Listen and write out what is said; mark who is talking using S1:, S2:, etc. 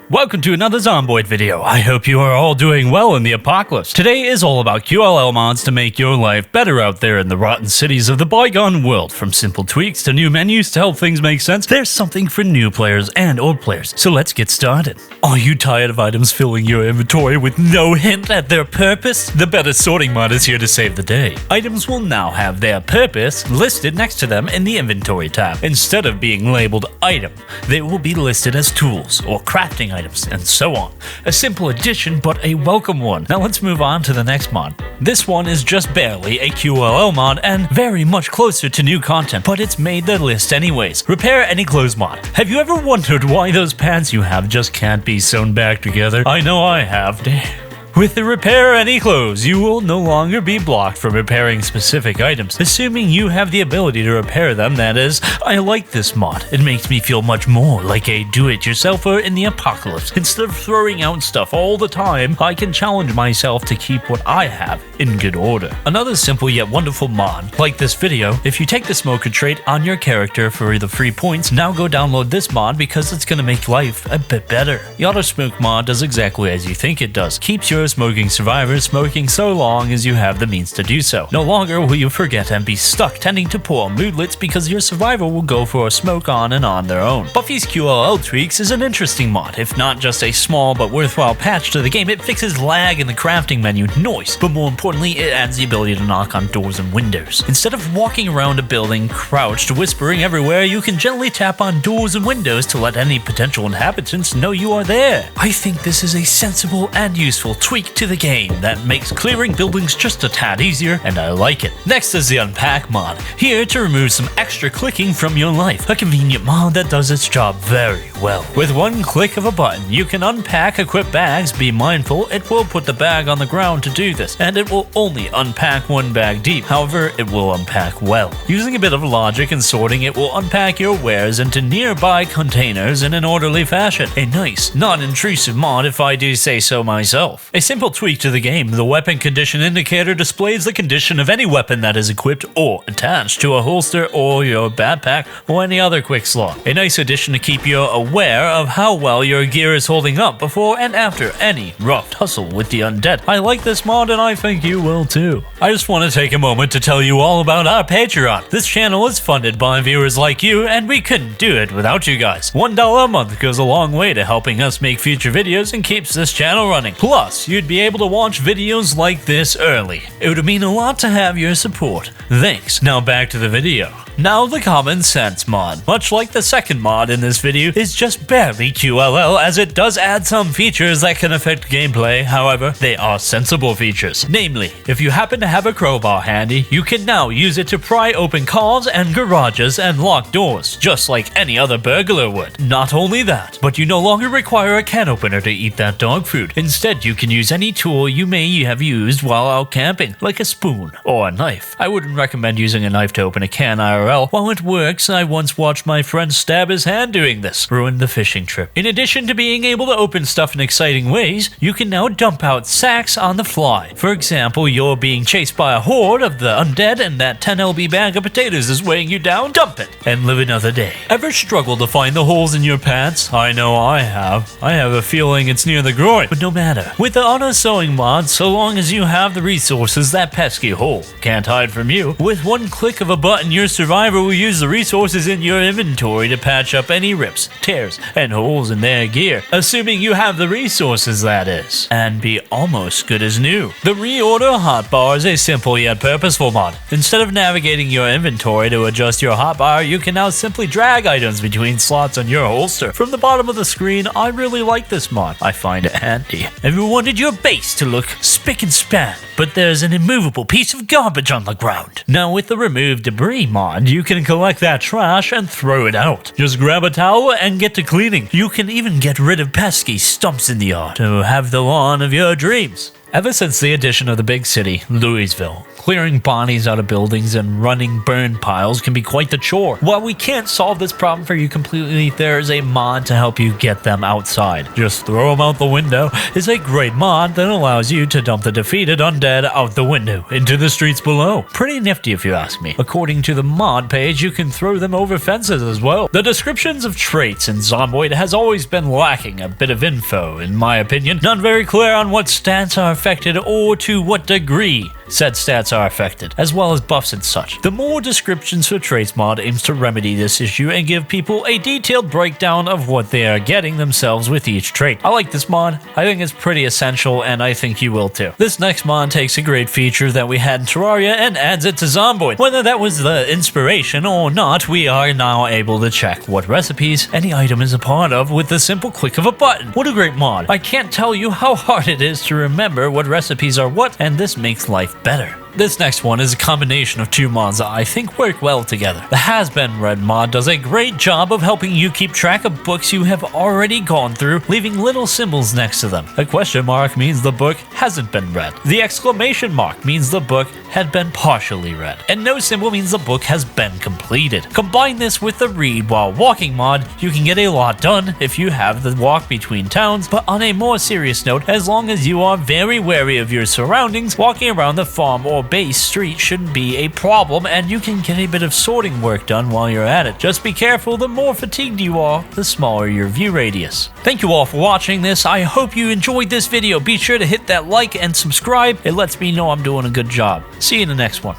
S1: Welcome to another Zomboid video. I hope you are all doing well in the apocalypse. Today is all about QOL mods to make your life better out there in the rotten cities of the bygone world. From simple tweaks to new menus to help things make sense, there's something for new players and old players. So let's get started. Are you tired of items filling your inventory with no hint at their purpose? The better sorting mod is here to save the day. Items will now have their purpose listed next to them in the inventory tab. Instead of being labeled item, they will be listed as tools or crafting items, and so on. A simple addition, but a welcome one. Now let's move on to the next mod. This one is just barely a QOL mod and very much closer to new content, but it's made the list anyways. Repair any clothes mod. Have you ever wondered why those pants you have just can't be sewn back together? I know I have. With the repair any clothes, you will no longer be blocked from repairing specific items, assuming you have the ability to repair them. That is, I like this mod. It makes me feel much more like a do-it-yourselfer in the apocalypse. Instead of throwing out stuff all the time, I can challenge myself to keep what I have in good order. Another simple yet wonderful mod, like this video, if you take the smoker trait on your character for the free points, now go download this mod because it's gonna make life a bit better. The auto smoke mod does exactly as you think it does. Keeps your smoking survivors smoking so long as you have the means to do so. No longer will you forget and be stuck tending to poor moodlets because your survivor will go for a smoke on their own. Buffy's QOL tweaks is an interesting mod. If not just a small but worthwhile patch to the game, it fixes lag in the crafting menu, noise, but more importantly, it adds the ability to knock on doors and windows. Instead of walking around a building crouched, whispering everywhere, you can gently tap on doors and windows to let any potential inhabitants know you are there. I think this is a sensible and useful tweak to the game that makes clearing buildings just a tad easier, and I like it. Next is the unpack mod, here to remove some extra clicking from your life. A convenient mod that does its job very well. With one click of a button, you can unpack equipped bags. Be mindful, it will put the bag on the ground to do this, and it will only unpack one bag deep. However, it will unpack well. Using a bit of logic and sorting, it will unpack your wares into nearby containers in an orderly fashion. A nice, non-intrusive mod if I do say so myself. A simple tweak to the game, the weapon condition indicator displays the condition of any weapon that is equipped or attached to a holster or your backpack or any other quick slot. A nice addition to keep you aware of how well your gear is holding up before and after any rough tussle with the undead. I like this mod and I think you will too. I just want to take a moment to tell you all about our Patreon. This channel is funded by viewers like you and we couldn't do it without you guys. $1 a month goes a long way to helping us make future videos and keeps this channel running. Plus, you'd be able to watch videos like this early. It would mean a lot to have your support. Thanks. Now back to the video. Now the common sense mod, much like the second mod in this video, is just barely QOL as it does add some features that can affect gameplay. However, they are sensible features. Namely, if you happen to have a crowbar handy, you can now use it to pry open cars and garages and lock doors, just like any other burglar would. Not only that, but you no longer require a can opener to eat that dog food. Instead, you can use any tool you may have used while out camping, like a spoon or a knife. I wouldn't recommend using a knife to open a can IRL. While it works, I once watched my friend stab his hand doing this. Ruined the fishing trip. In addition to being able to open stuff in exciting ways, you can now dump out sacks on the fly. For example, you're being chased by a horde of the undead and that 10 lb bag of potatoes is weighing you down. Dump it and live another day. Ever struggled to find the holes in your pants? I know I have. I have a feeling it's near the groin, but no matter. With the auto sewing mod, so long as you have the resources, that pesky hole can't hide from you. With one click of a button, your survivor will use the resources in your inventory to patch up any rips, tears, and holes in their gear, assuming you have the resources, that is, and be almost good as new. The reorder hotbar is a simple yet purposeful mod. Instead of navigating your inventory to adjust your hotbar, you can now simply drag items between slots on your holster. From the bottom of the screen, I really like this mod. I find it handy. Ever wanted your base to look spick and span, but there's an immovable piece of garbage on the ground? Now with the remove debris mod, you can collect that trash and throw it out. Just grab a towel and get to cleaning. You can even get rid of pesky stumps in the yard to have the lawn of your dreams. Ever since the addition of the big city, Louisville, clearing bodies out of buildings and running burn piles can be quite the chore. While we can't solve this problem for you completely, there's a mod to help you get them outside. Just Throw Them Out the Window is a great mod that allows you to dump the defeated undead out the window into the streets below. Pretty nifty if you ask me. According to the mod page, you can throw them over fences as well. The descriptions of traits in Zomboid has always been lacking a bit of info, in my opinion. Not very clear on what stats are affected or to what degree said stats are affected, as well as buffs and such. The more descriptions for traits mod aims to remedy this issue and give people a detailed breakdown of what they are getting themselves with each trait. I like this mod. I think it's pretty essential, and I think you will too. This next mod takes a great feature that we had in Terraria and adds it to Zomboid. Whether that was the inspiration or not, we are now able to check what recipes any item is a part of with the simple click of a button. What a great mod. I can't tell you how hard it is to remember what recipes are what, and this makes life better. This next one is a combination of two mods that I think work well together. The Has Been Read mod does a great job of helping you keep track of books you have already gone through, leaving little symbols next to them. A question mark means the book hasn't been read. The exclamation mark means the book had been partially read. And no symbol means the book has been completed. Combine this with the Read While Walking mod, you can get a lot done if you have the walk between towns, but on a more serious note, as long as you are very wary of your surroundings, walking around the farm or base street shouldn't be a problem, and you can get a bit of sorting work done while you're at it. Just be careful, the more fatigued you are, the smaller your view radius. Thank you all for watching this. I hope you enjoyed this video. Be sure to hit that like and subscribe. It lets me know I'm doing a good job. See you in the next one.